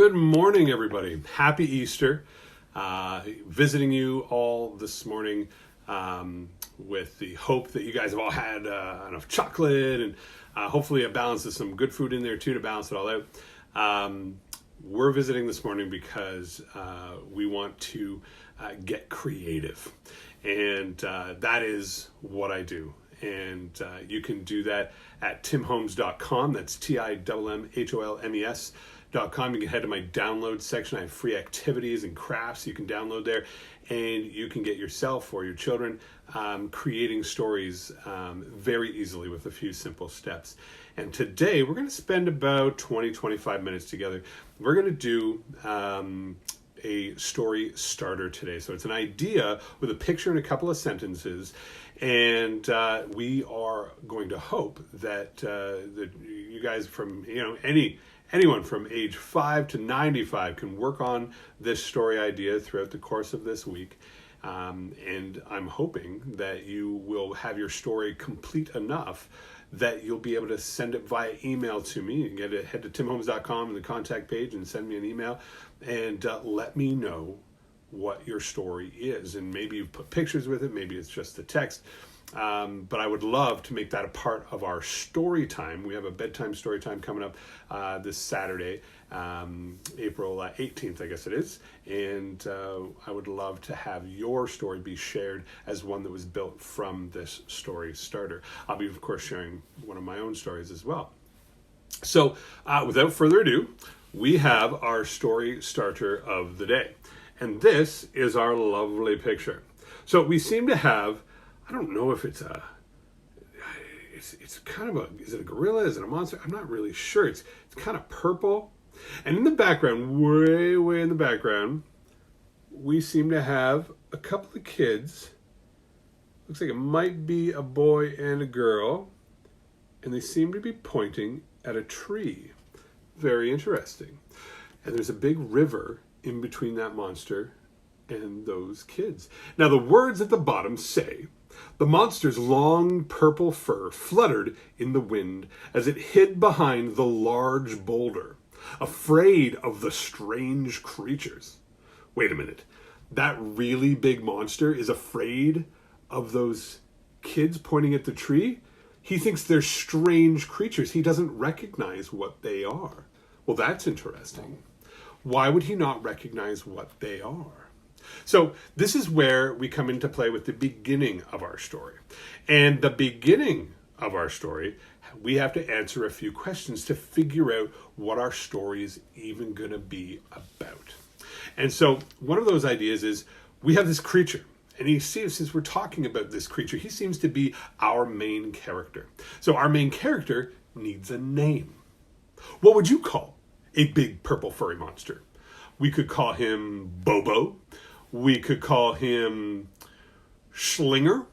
Good morning, everybody. Happy Easter. Visiting you all this morning with the hope that you guys have all had enough chocolate and hopefully a balance of some good food in there too to balance it all out. We're visiting this morning because we want to get creative. And that is what I do. And you can do that at timholmes.com. That's TIMMHOLMES.com. You can head to my download section. I have free activities and crafts you can download there. And you can get yourself or your children creating stories very easily with a few simple steps. And today we're going to spend about 20-25 minutes together. We're going to do a story starter today. So it's an idea with a picture and a couple of sentences. And we are going to hope that you guys from, anyone from age 5 to 95 can work on this story idea throughout the course of this week. And I'm hoping that you will have your story complete enough that you'll be able to send it via email to me. You can head to timholmes.com in the contact page and send me an email and let me know what your story is. And maybe you've put pictures with it, maybe it's just the text. But I would love to make that a part of our story time. We have a bedtime story time coming up this Saturday, April 18th, I guess it is. And I would love to have your story be shared as one that was built from this story starter. I'll be, of course, sharing one of my own stories as well. So without further ado, we have our story starter of the day. And this is our lovely picture. So we seem to have, I don't know if it's kind of is it a gorilla? Is it a monster? I'm not really sure. It's kind of purple. And in the background, way in the background, we seem to have a couple of kids. Looks like it might be a boy and a girl. And they seem to be pointing at a tree. Very interesting. And there's a big river in between that monster and those kids. Now the words at the bottom say, "The monster's long purple fur fluttered in the wind as it hid behind the large boulder, afraid of the strange creatures." Wait a minute. That really big monster is afraid of those kids pointing at the tree? He thinks they're strange creatures. He doesn't recognize what they are. Well, that's interesting. Why would he not recognize what they are? So this is where we come into play with the beginning of our story. And the beginning of our story, we have to answer a few questions to figure out what our story is even going to be about. And so one of those ideas is we have this creature. And you see, since we're talking about this creature, he seems to be our main character. So our main character needs a name. What would you call a big purple furry monster? We could call him Bobo. We could call him Schlinger.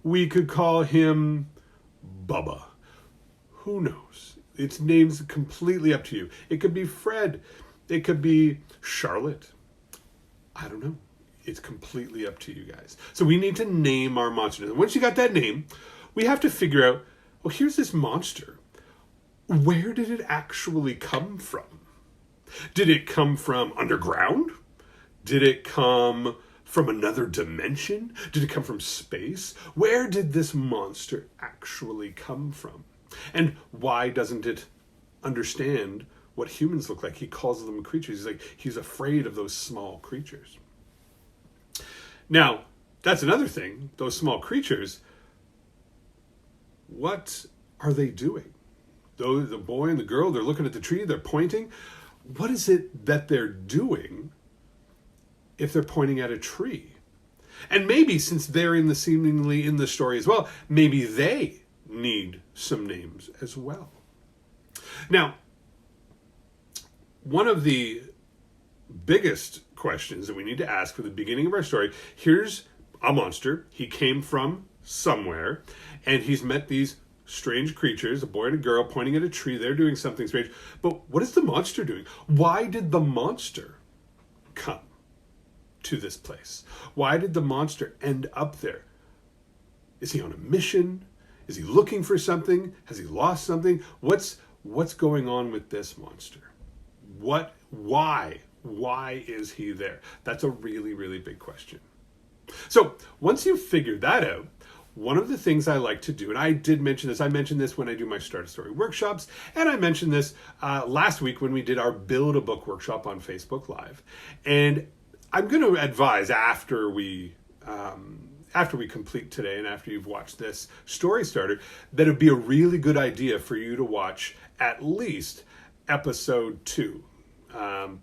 We could call him Bubba. Who knows? Its name's completely up to you. It could be Fred. It could be Charlotte. I don't know. It's completely up to you guys. So we need to name our monster. And once you got that name, we have to figure out, well, here's this monster. Where did it actually come from? Did it come from underground? Did it come from another dimension? Did it come from space? Where did this monster actually come from? And why doesn't it understand what humans look like? He calls them creatures. He's afraid of those small creatures. Now, that's another thing. Those small creatures, what are they doing? The boy and the girl, they're looking at the tree, they're pointing. What is it that they're doing if they're pointing at a tree? And maybe since they're seemingly in the story as well, maybe they need some names as well. Now, one of the biggest questions that we need to ask for the beginning of our story, here's a monster. He came from somewhere, and he's met these strange creatures, a boy and a girl pointing at a tree. They're doing something strange. But what is the monster doing? Why did the monster come to this place? Why did the monster end up there? Is he on a mission? Is he looking for something? Has he lost something? What's going on with this monster? Why? Why is he there? That's a really, really big question. So once you've figured that out, one of the things I like to do, and I did mention this, I mentioned this when I do my Start a Story workshops, and I mentioned this last week when we did our Build a Book workshop on Facebook Live. And I'm going to advise after we complete today and after you've watched this story starter, that it'd be a really good idea for you to watch at least episode 2.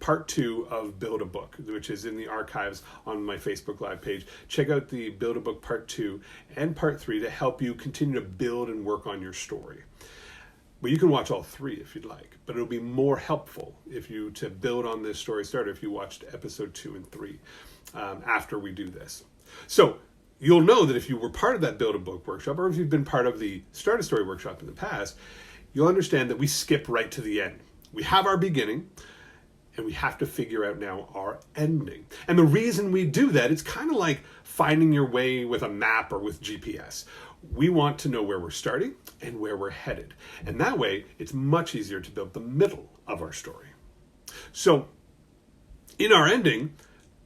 Part 2 of Build a Book, which is in the archives on my Facebook Live page. Check out the Build a Book Part 2 and Part 3 to help you continue to build and work on your story. But you can watch all 3 if you'd like, but it'll be more helpful to build on this story starter if you watched episode 2 and 3 after we do this. So you'll know that if you were part of that Build a Book workshop, or if you've been part of the Start a Story workshop in the past, you'll understand that we skip right to the end. We have our beginning, and we have to figure out now our ending. And the reason we do that, it's kind of like finding your way with a map or with GPS. We want to know where we're starting and where we're headed. And that way, it's much easier to build the middle of our story. So, in our ending,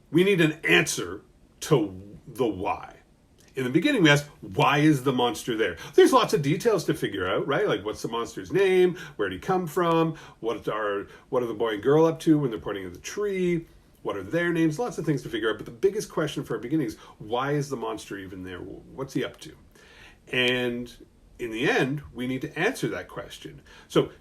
we need an answer to the why. In the beginning, we ask, why is the monster there? There's lots of details to figure out, right? Like, what's the monster's name? Where did he come from? What are the boy and girl up to when they're pointing at the tree? What are their names? Lots of things to figure out. But the biggest question for our beginning is, why is the monster even there? What's he up to? And in the end, we need to answer that question. So,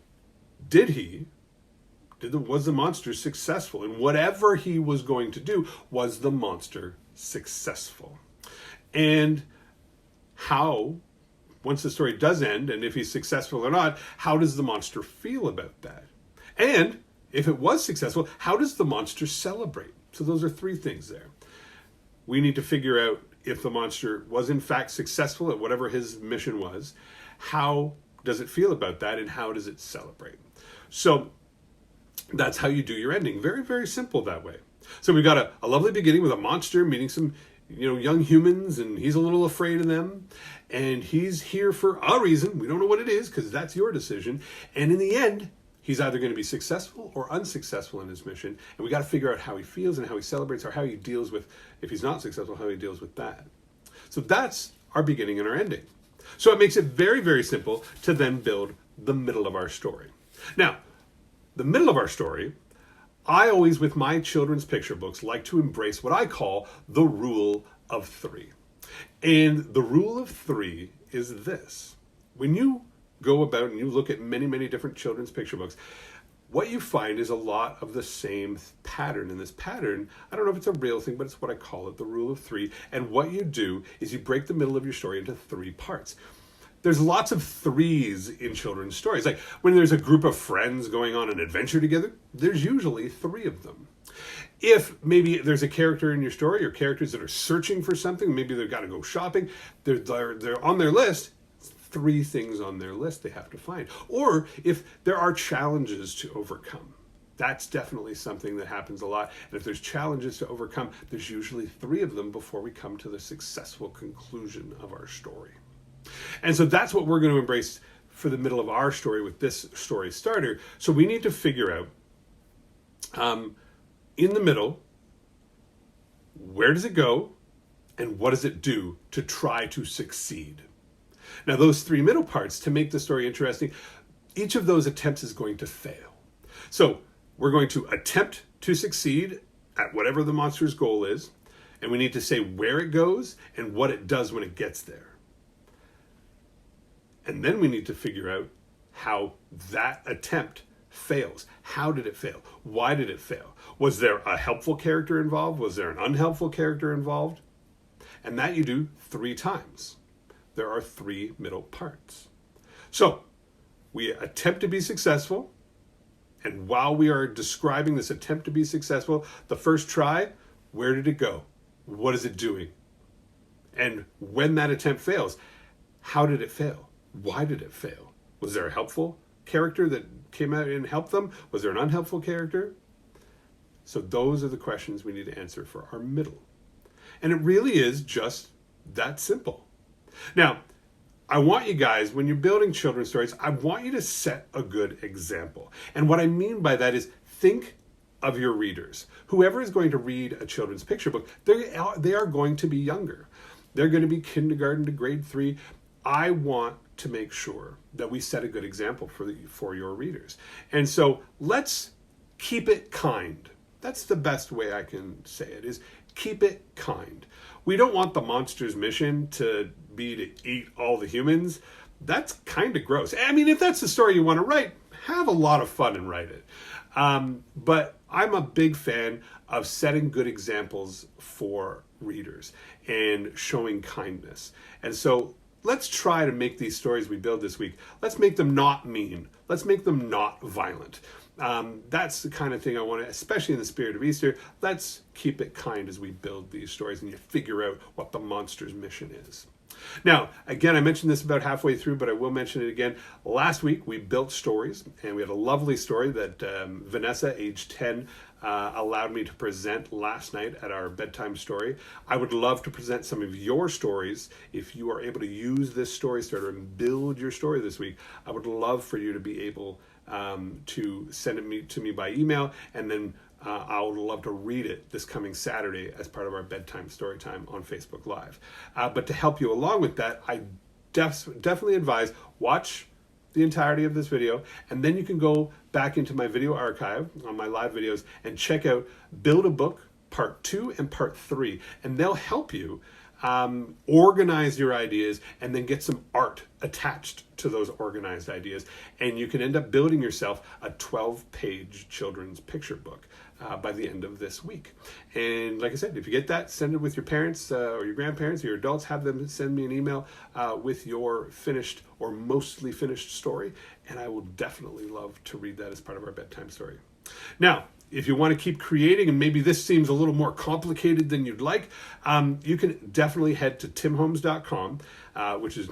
was the monster successful? And whatever he was going to do, was the monster successful? And how, once the story does end, and if he's successful or not, how does the monster feel about that? And if it was successful, how does the monster celebrate? So those are 3 things there. We need to figure out if the monster was in fact successful at whatever his mission was. How does it feel about that, and how does it celebrate? So that's how you do your ending. Very, very simple that way. So we've got a lovely beginning with a monster meeting some young humans, and he's a little afraid of them, and he's here for a reason. We don't know what it is, because that's your decision. And in the end, he's either going to be successful or unsuccessful in his mission, and we got to figure out how he feels and how he celebrates, or how he deals with, if he's not successful, how he deals with that. So that's our beginning and our ending. So it makes it very, very simple to then build the middle of our story. Now, the middle of our story, I always, with my children's picture books, like to embrace what I call the rule of 3. And the rule of 3 is this. When you go about and you look at many, many different children's picture books, what you find is a lot of the same pattern. And this pattern, I don't know if it's a real thing, but it's what I call it, the rule of 3. And what you do is you break the middle of your story into 3 parts. There's lots of 3s in children's stories. Like when there's a group of friends going on an adventure together, there's usually 3 of them. If maybe there's a character in your story, or characters that are searching for something, maybe they've got to go shopping, they're on their list, 3 things on their list they have to find. Or if there are challenges to overcome, that's definitely something that happens a lot. And if there's challenges to overcome, there's usually 3 of them before we come to the successful conclusion of our story. And so that's what we're going to embrace for the middle of our story with this story starter. So we need to figure out, in the middle, where does it go and what does it do to try to succeed? Now, those 3 middle parts, to make the story interesting, each of those attempts is going to fail. So we're going to attempt to succeed at whatever the monster's goal is, and we need to say where it goes and what it does when it gets there. And then we need to figure out how that attempt fails. How did it fail? Why did it fail? Was there a helpful character involved? Was there an unhelpful character involved? And that you do 3 times. There are 3 middle parts. So we attempt to be successful. And while we are describing this attempt to be successful, the first try, where did it go? What is it doing? And when that attempt fails, how did it fail? Why did it fail? Was there a helpful character that came out and helped them? Was there an unhelpful character? So those are the questions we need to answer for our middle. And it really is just that simple. Now, I want you guys, when you're building children's stories, I want you to set a good example. And what I mean by that is think of your readers. Whoever is going to read a children's picture book, they are going to be younger. They're going to be kindergarten to grade 3. I want to make sure that we set a good example for your readers. And so let's keep it kind. That's the best way I can say it, is keep it kind. We don't want the monster's mission to be to eat all the humans. That's kind of gross. I mean, if that's the story you want to write, have a lot of fun and write it. But I'm a big fan of setting good examples for readers and showing kindness. And so let's try to make these stories we build this week, let's make them not mean. Let's make them not violent. That's the kind of thing I want to, especially in the spirit of Easter, let's keep it kind as we build these stories and you figure out what the monster's mission is. Now, again, I mentioned this about halfway through, but I will mention it again. Last week, we built stories, and we had a lovely story that Vanessa, age 10, allowed me to present last night at our bedtime story. I would love to present some of your stories. If you are able to use this story starter and build your story this week, I would love for you to be able to send it to me by email, and then I would love to read it this coming Saturday as part of our bedtime story time on Facebook Live. But to help you along with that, I definitely advise watch the entirety of this video, and then you can go back into my video archive on my live videos and check out Build a Book Part 2 and Part 3, and they'll help you organize your ideas and then get some art attached to those organized ideas, and you can end up building yourself a 12-page children's picture book by the end of this week. And like I said, if you get that, send it with your parents or your grandparents or your adults. Have them send me an email with your finished or mostly finished story, and I will definitely love to read that as part of our bedtime story. Now, if you want to keep creating, and maybe this seems a little more complicated than you'd like, you can definitely head to timholmes.com, which is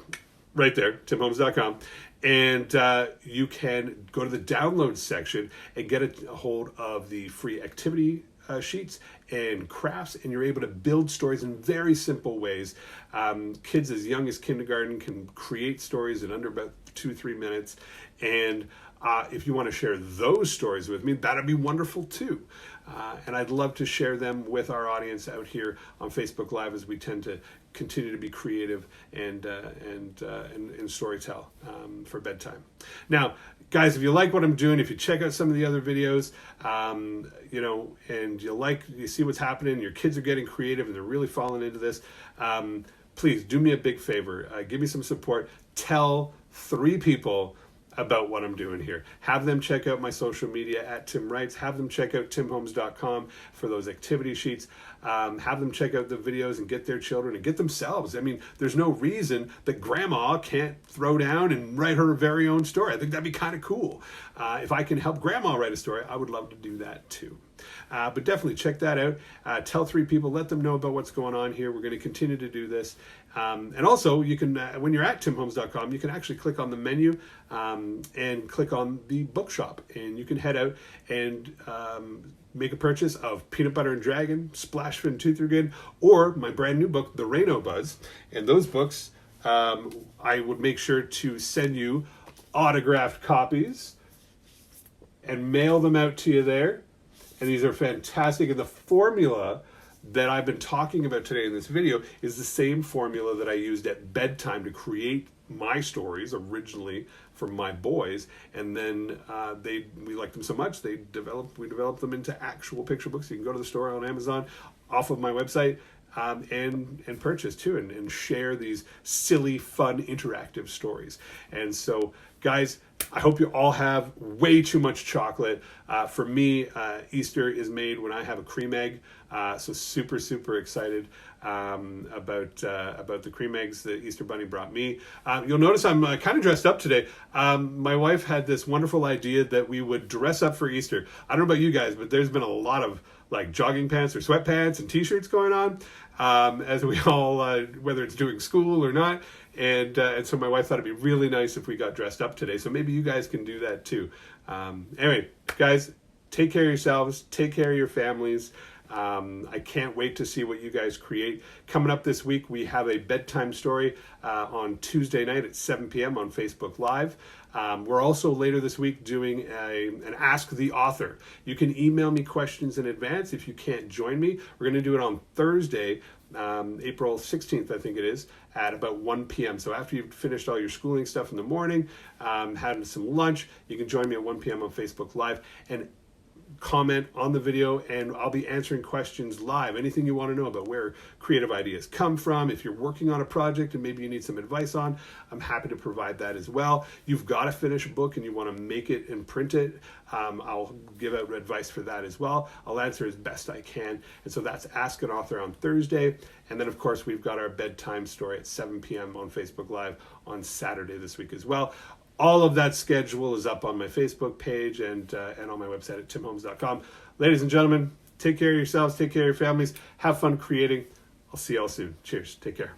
right there, timholmes.com, and you can go to the download section and get a hold of the free activity sheets and crafts, and you're able to build stories in very simple ways. Kids as young as kindergarten can create stories in under about 2-3 minutes, and if you want to share those stories with me, that'd be wonderful too. And I'd love to share them with our audience out here on Facebook Live as we tend to continue to be creative and storytell for bedtime. Now, guys, if you like what I'm doing, if you check out some of the other videos, and you see what's happening, your kids are getting creative and they're really falling into this, please do me a big favor. Give me some support. Tell 3 people about what I'm doing here. Have them check out my social media at Tim Writes. Have them check out timholmes.com for those activity sheets. Have them check out the videos and get their children and get themselves. I mean, there's no reason that grandma can't throw down and write her very own story. I think that'd be kind of cool. If I can help grandma write a story, I would love to do that too. But definitely check that out. Tell 3 people, let them know about what's going on here. We're going to continue to do this. And also, you can, when you're at timholmes.com, you can actually click on the menu and click on the bookshop. And you can head out and make a purchase of Peanut Butter and Dragon, Splash Fin Tooth Again, or my brand new book, The Reno Buzz. And those books, I would make sure to send you autographed copies and mail them out to you there. And these are fantastic. And the formula that I've been talking about today in this video is the same formula that I used at bedtime to create my stories originally for my boys, and then we liked them so much we developed them into actual picture books. You can go to the store on Amazon off of my website and purchase too, and share these silly, fun, interactive stories. And so, guys, I hope you all have way too much chocolate. For me, Easter is made when I have a cream egg. So super, super excited about the cream eggs that Easter Bunny brought me. You'll notice I'm kind of dressed up today. My wife had this wonderful idea that we would dress up for Easter. I don't know about you guys, but there's been a lot of like jogging pants or sweatpants and t-shirts going on as we all, whether it's doing school or not. And so my wife thought it'd be really nice if we got dressed up today. So maybe you guys can do that too. Anyway, guys, take care of yourselves. Take care of your families. I can't wait to see what you guys create. Coming up this week, we have a bedtime story on Tuesday night at 7 p.m. on Facebook Live. We're also later this week doing an Ask the Author. You can email me questions in advance if you can't join me. We're going to do it on Thursday, April 16th, I think it is, at about 1 p.m. So after you've finished all your schooling stuff in the morning, had some lunch, you can join me at 1 p.m. on Facebook Live and comment on the video, and I'll be answering questions live. Anything you want to know about where creative ideas come from, if you're working on a project and maybe you need some advice on, I'm happy to provide that as well. You've got to finish a book and you want to make it and print it, I'll give out advice for that as well. I'll answer as best I can. And so that's Ask an Author on Thursday. And then of course we've got our bedtime story at 7 p.m. on Facebook Live on Saturday this week as well. All of that schedule is up on my Facebook page and on my website at timholmes.com. Ladies and gentlemen, take care of yourselves, take care of your families, have fun creating. I'll see you all soon. Cheers. Take care.